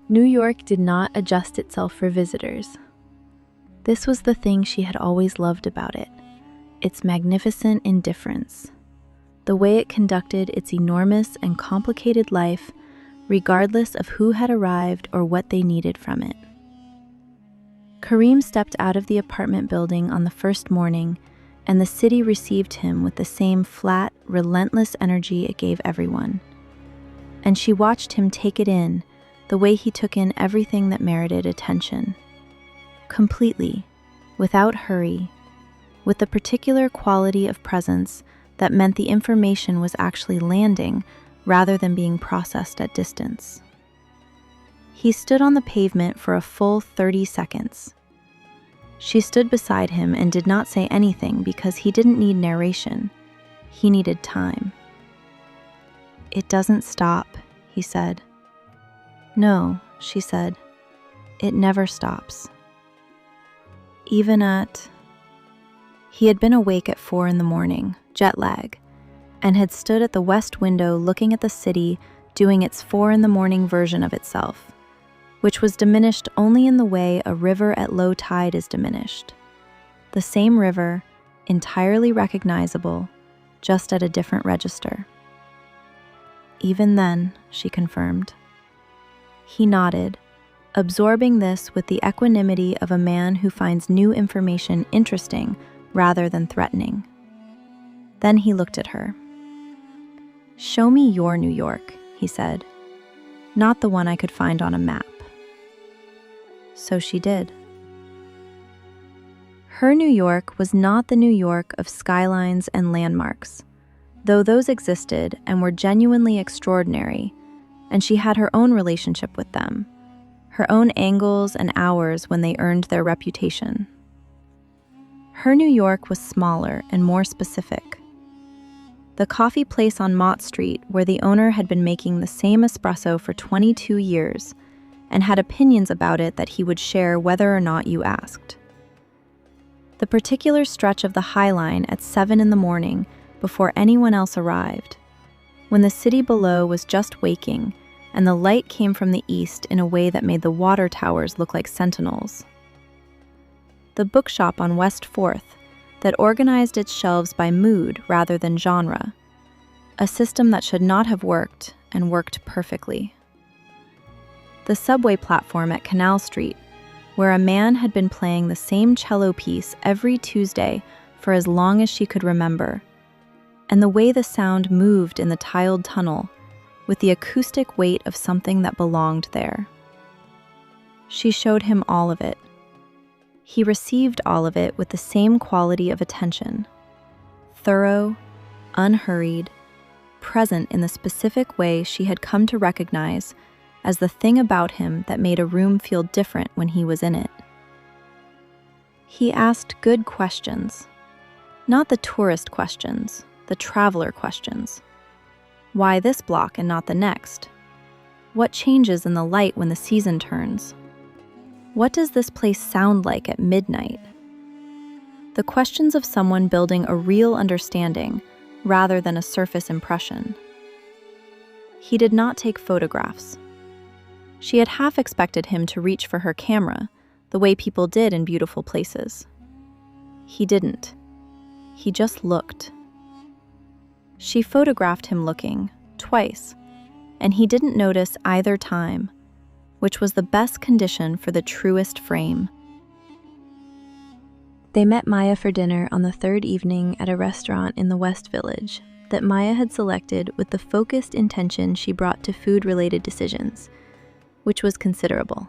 New York did not adjust itself for visitors. This was the thing she had always loved about it, its magnificent indifference, the way it conducted its enormous and complicated life, regardless of who had arrived or what they needed from it. Karim stepped out of the apartment building on the first morning, and the city received him with the same flat, relentless energy it gave everyone. And she watched him take it in, the way he took in everything that merited attention. Completely, without hurry, with the particular quality of presence that meant the information was actually landing rather than being processed at distance. He stood on the pavement for a full 30 seconds. She stood beside him and did not say anything because he didn't need narration. He needed time. "It doesn't stop," he said. "No," she said. "It never stops." Even at... He had been awake at 4 a.m, jet lag, and had stood at the west window looking at the city doing its 4 a.m. version of itself, which was diminished only in the way a river at low tide is diminished. The same river, entirely recognizable, just at a different register. "Even then," she confirmed. He nodded, absorbing this with the equanimity of a man who finds new information interesting rather than threatening. Then he looked at her. "Show me your New York," he said, "not the one I could find on a map." So she did. Her New York was not the New York of skylines and landmarks, though those existed and were genuinely extraordinary, and she had her own relationship with them, her own angles and hours when they earned their reputation. Her New York was smaller and more specific. The coffee place on Mott Street, where the owner had been making the same espresso for 22 years and had opinions about it that he would share whether or not you asked. The particular stretch of the High Line at 7 a.m. before anyone else arrived, when the city below was just waking and the light came from the east in a way that made the water towers look like sentinels. The bookshop on West 4th that organized its shelves by mood rather than genre, a system that should not have worked and worked perfectly. The subway platform at Canal Street, where a man had been playing the same cello piece every Tuesday for as long as she could remember, and the way the sound moved in the tiled tunnel with the acoustic weight of something that belonged there. She showed him all of it. He received all of it with the same quality of attention, thorough, unhurried, present in the specific way she had come to recognize as the thing about him that made a room feel different when he was in it. He asked good questions, not the tourist questions, the traveler questions. Why this block and not the next? What changes in the light when the season turns? What does this place sound like at midnight? The questions of someone building a real understanding rather than a surface impression. He did not take photographs. She had half expected him to reach for her camera, the way people did in beautiful places. He didn't. He just looked. She photographed him looking, twice, and he didn't notice either time, which was the best condition for the truest frame. They met Maya for dinner on the third evening at a restaurant in the West Village that Maya had selected with the focused intention she brought to food-related decisions, which was considerable.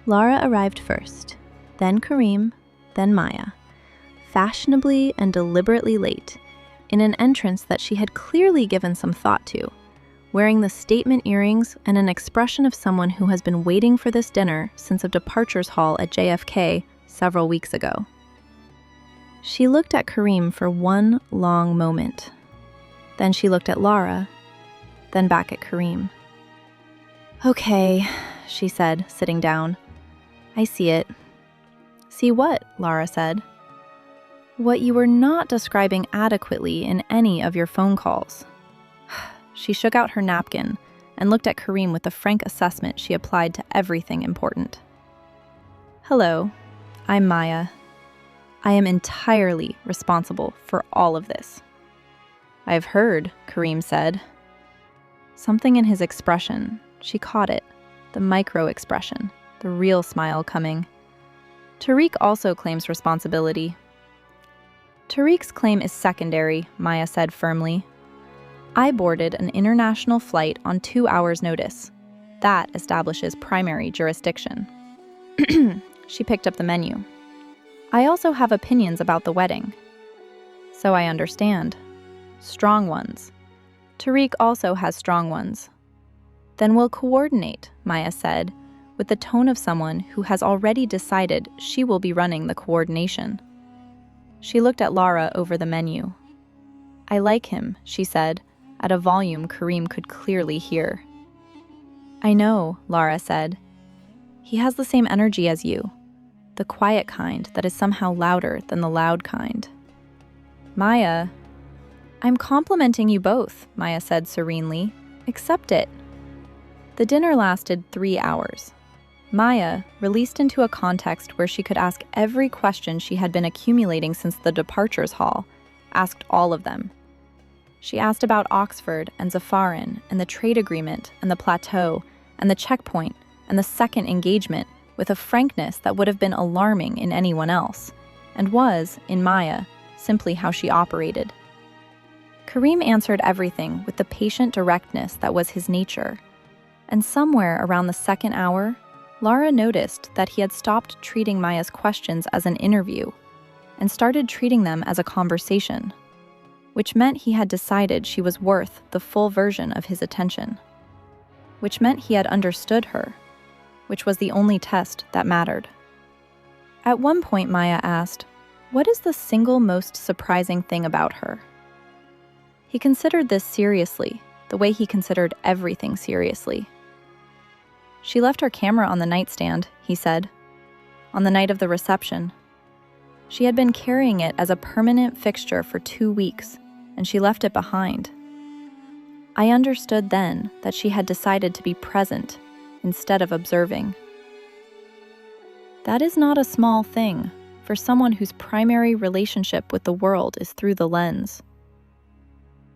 Lara arrived first, then Karim, then Maya, fashionably and deliberately late, in an entrance that she had clearly given some thought to, wearing the statement earrings and an expression of someone who has been waiting for this dinner since a departures hall at JFK several weeks ago. She looked at Karim for one long moment. Then she looked at Lara, then back at Karim. "Okay," she said, sitting down. "I see it." "See what?" Lara said. "What you were not describing adequately in any of your phone calls." She shook out her napkin, and looked at Karim with the frank assessment she applied to everything important. "Hello, I'm Maya. I am entirely responsible for all of this." "I've heard," Karim said. Something in his expression, she caught it, the micro-expression, the real smile coming. "Tariq also claims responsibility." "Tariq's claim is secondary," Maya said firmly. "I boarded an international flight on 2 hours' notice. That establishes primary jurisdiction." She picked up the menu. "I also have opinions about the wedding." "So I understand. Strong ones. Tariq also has strong ones." "Then we'll coordinate," Maya said, with the tone of someone who has already decided she will be running the coordination. She looked at Lara over the menu. "I like him," she said, at a volume Karim could clearly hear. "I know," Lara said. "He has the same energy as you, the quiet kind that is somehow louder than the loud kind." "Maya..." "I'm complimenting you both," Maya said serenely. "Accept it." The dinner lasted 3 hours. Maya, released into a context where she could ask every question she had been accumulating since the departures hall, asked all of them. She asked about Oxford and Zafaran and the trade agreement and the plateau and the checkpoint and the second engagement with a frankness that would have been alarming in anyone else, and was, in Maya, simply how she operated. Karim answered everything with the patient directness that was his nature, and somewhere around the second hour, Lara noticed that he had stopped treating Maya's questions as an interview and started treating them as a conversation, which meant he had decided she was worth the full version of his attention, which meant he had understood her, which was the only test that mattered. At one point, Maya asked, "What is the single most surprising thing about her?" He considered this seriously, the way he considered everything seriously. "She left her camera on the nightstand," he said, "on the night of the reception. She had been carrying it as a permanent fixture for 2 weeks, and she left it behind. I understood then that she had decided to be present instead of observing." That is not a small thing for someone whose primary relationship with the world is through the lens.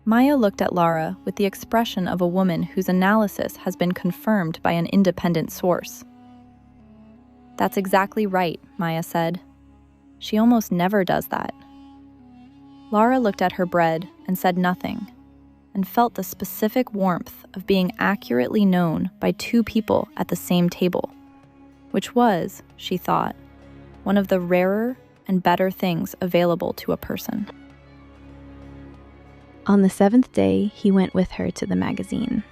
Maya looked at Lara with the expression of a woman whose analysis has been confirmed by an independent source. "That's exactly right," Maya said. "She almost never does that." Lara looked at her bread and said nothing, and felt the specific warmth of being accurately known by 2 people at the same table, which was, she thought, one of the rarer and better things available to a person. On the 7th day, he went with her to the magazine.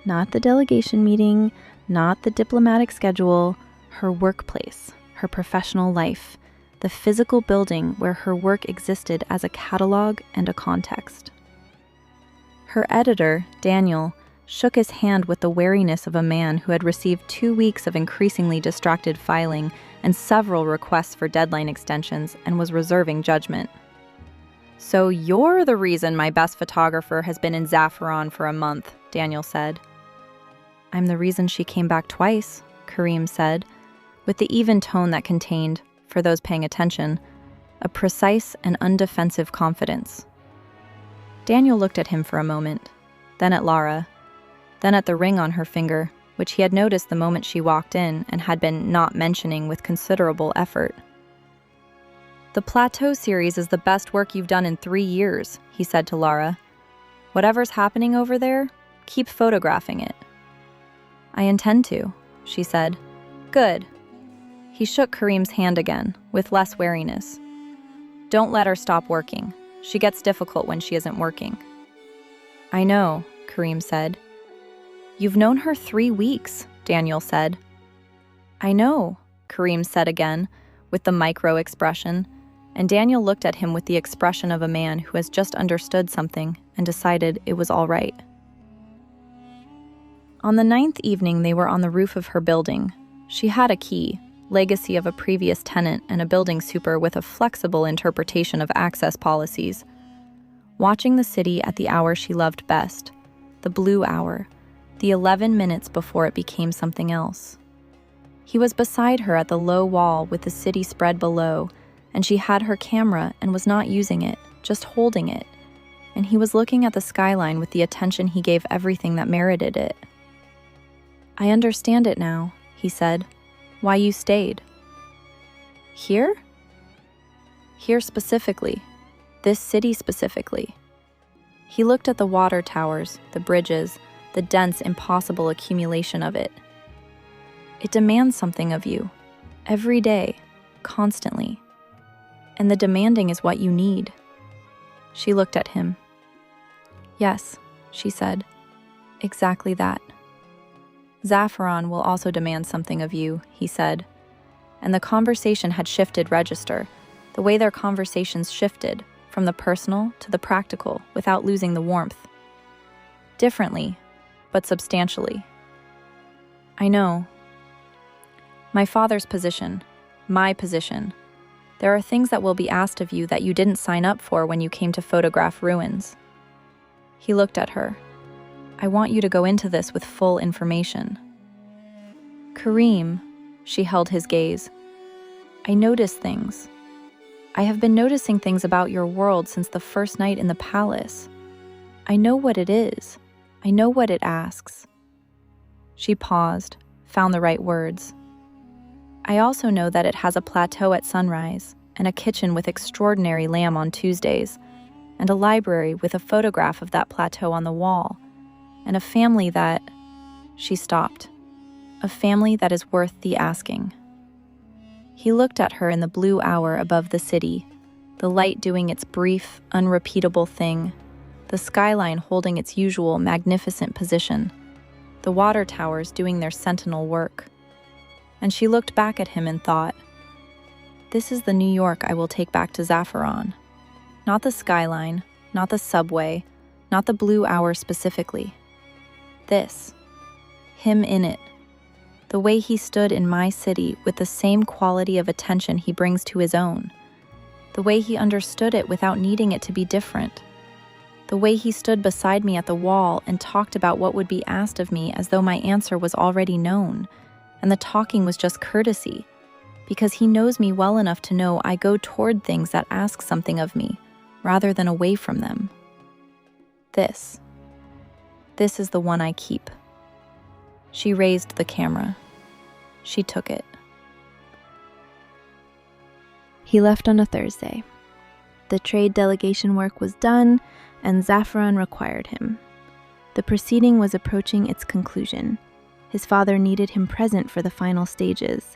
Not the delegation meeting, not the diplomatic schedule, her workplace, her professional life, the physical building where her work existed as a catalog and a context. Her editor, Daniel, shook his hand with the wariness of a man who had received 2 weeks of increasingly distracted filing and several requests for deadline extensions and was reserving judgment. "So you're the reason my best photographer has been in Zafaran for a month," Daniel said. "I'm the reason she came back twice," Karim said, with the even tone that contained, for those paying attention, a precise and undefensive confidence. Daniel looked at him for a moment, then at Lara, then at the ring on her finger, which he had noticed the moment she walked in and had been not mentioning with considerable effort. "The Plateau series is the best work you've done in 3 years," he said to Lara. "Whatever's happening over there, keep photographing it." "I intend to," she said. "Good." He shook Karim's hand again, with less wariness. "Don't let her stop working. She gets difficult when she isn't working." "I know," Karim said. "You've known her 3 weeks," Daniel said. "I know," Karim said again, with the micro-expression, and Daniel looked at him with the expression of a man who has just understood something and decided it was all right. On the 9th evening, they were on the roof of her building. She had a key, legacy of a previous tenant and a building super with a flexible interpretation of access policies. Watching the city at the hour she loved best, the blue hour, the 11 minutes before it became something else. He was beside her at the low wall with the city spread below, and she had her camera and was not using it, just holding it, and he was looking at the skyline with the attention he gave everything that merited it. "I understand it now," he said. "Why you stayed." "Here?" "Here specifically. This city specifically." He looked at the water towers, the bridges, the dense, impossible accumulation of it. "It demands something of you. Every day. Constantly. And the demanding is what you need." She looked at him. "Yes," she said. "Exactly that." "Zafaran will also demand something of you," he said. And the conversation had shifted register, the way their conversations shifted, from the personal to the practical, without losing the warmth. Differently, but substantially. "I know. My father's position, my position. There are things that will be asked of you that you didn't sign up for when you came to photograph ruins." He looked at her. "I want you to go into this with full information." "Karim," she held his gaze. "I notice things. I have been noticing things about your world since the first night in the palace. I know what it is. I know what it asks." She paused, found the right words. "I also know that it has a plateau at sunrise, and a kitchen with extraordinary lamb on Tuesdays, and a library with a photograph of that plateau on the wall, and a family that—" She stopped. "A family that is worth the asking." He looked at her in the blue hour above the city, the light doing its brief, unrepeatable thing, the skyline holding its usual magnificent position, the water towers doing their sentinel work. And she looked back at him and thought, "This is the New York I will take back to Zafaran. Not the skyline, not the subway, not the blue hour specifically. This. Him in it. The way he stood in my city with the same quality of attention he brings to his own. The way he understood it without needing it to be different. The way he stood beside me at the wall and talked about what would be asked of me as though my answer was already known, and the talking was just courtesy, because he knows me well enough to know I go toward things that ask something of me, rather than away from them. This is the one I keep." She raised the camera. She took it. He left on a Thursday. The trade delegation work was done, and Zafaran required him. The proceeding was approaching its conclusion. His father needed him present for the final stages.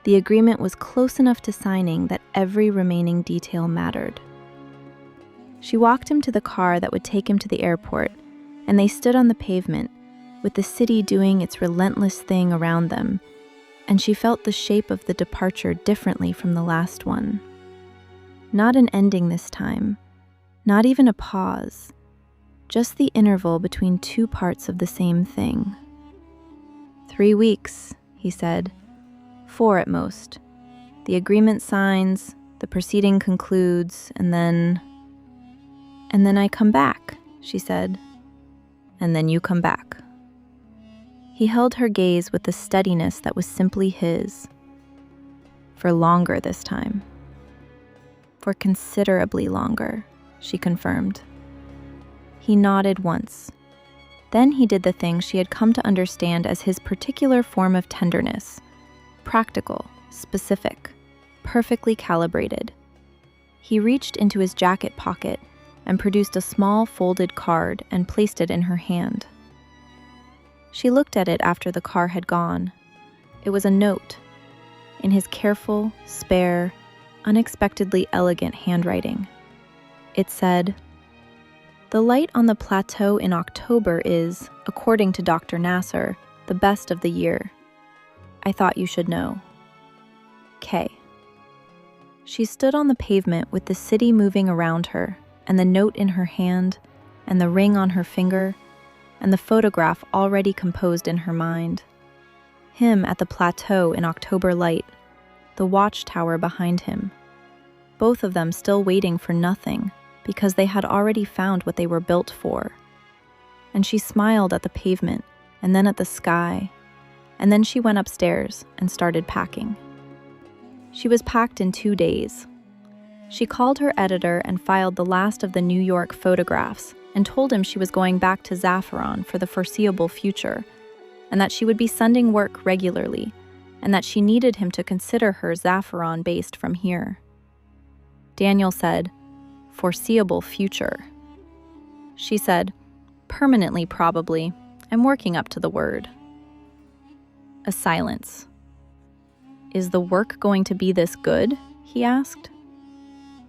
The agreement was close enough to signing that every remaining detail mattered. She walked him to the car that would take him to the airport, and they stood on the pavement, with the city doing its relentless thing around them, and she felt the shape of the departure differently from the last one. Not an ending this time, not even a pause, just the interval between two parts of the same thing. 3 weeks, he said. 4 at most. The agreement signs, the proceeding concludes, and then I come back, she said. And then you come back. He held her gaze with the steadiness that was simply his. For longer this time. For considerably longer, she confirmed. He nodded once. Then he did the thing she had come to understand as his particular form of tenderness. Practical, specific, perfectly calibrated. He reached into his jacket pocket and produced a small folded card and placed it in her hand. She looked at it after the car had gone. It was a note, in his careful, spare, unexpectedly elegant handwriting. It said, "The light on the plateau in October is, according to Dr. Nasser, the best of the year. I thought you should know. K." She stood on the pavement with the city moving around her, and the note in her hand, and the ring on her finger, and the photograph already composed in her mind. Him at the plateau in October light, the watchtower behind him. Both of them still waiting for nothing, because they had already found what they were built for. And she smiled at the pavement and then at the sky, and then she went upstairs and started packing. She was packed in 2 days. She called her editor and filed the last of the New York photographs and told him she was going back to Zafaran for the foreseeable future, and that she would be sending work regularly, and that she needed him to consider her Zafaran-based from here. Daniel said, "Foreseeable future." She said, "Permanently, probably. I'm working up to the word." A silence. "Is the work going to be this good?" he asked.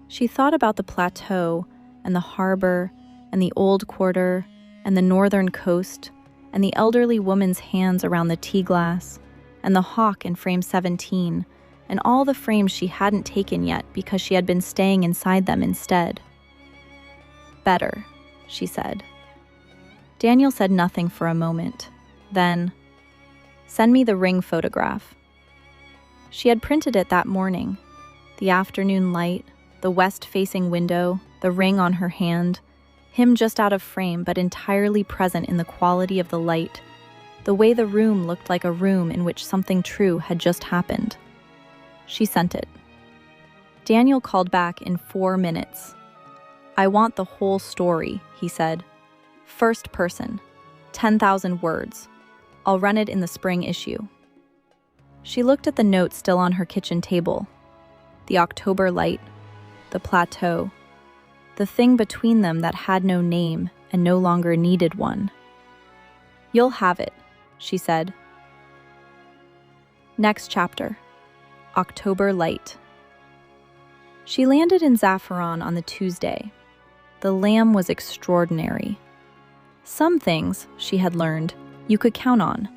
She thought about the plateau and the harbor and the old quarter and the northern coast and the elderly woman's hands around the tea glass and the hawk in frame 17 and all the frames she hadn't taken yet because she had been staying inside them instead. "Better," she said. Daniel said nothing for a moment. Then, "Send me the ring photograph." She had printed it that morning. The afternoon light, the west-facing window, the ring on her hand, him just out of frame but entirely present in the quality of the light, the way the room looked like a room in which something true had just happened. She sent it. Daniel called back in 4 minutes. "I want the whole story," he said. "First person, 10,000 words. I'll run it in the spring issue." She looked at the note still on her kitchen table. The October light, the plateau, the thing between them that had no name and no longer needed one. "You'll have it," she said. Next chapter, October light. She landed in Zafaran on the Tuesday. The lamb was extraordinary. Some things, she had learned, you could count on,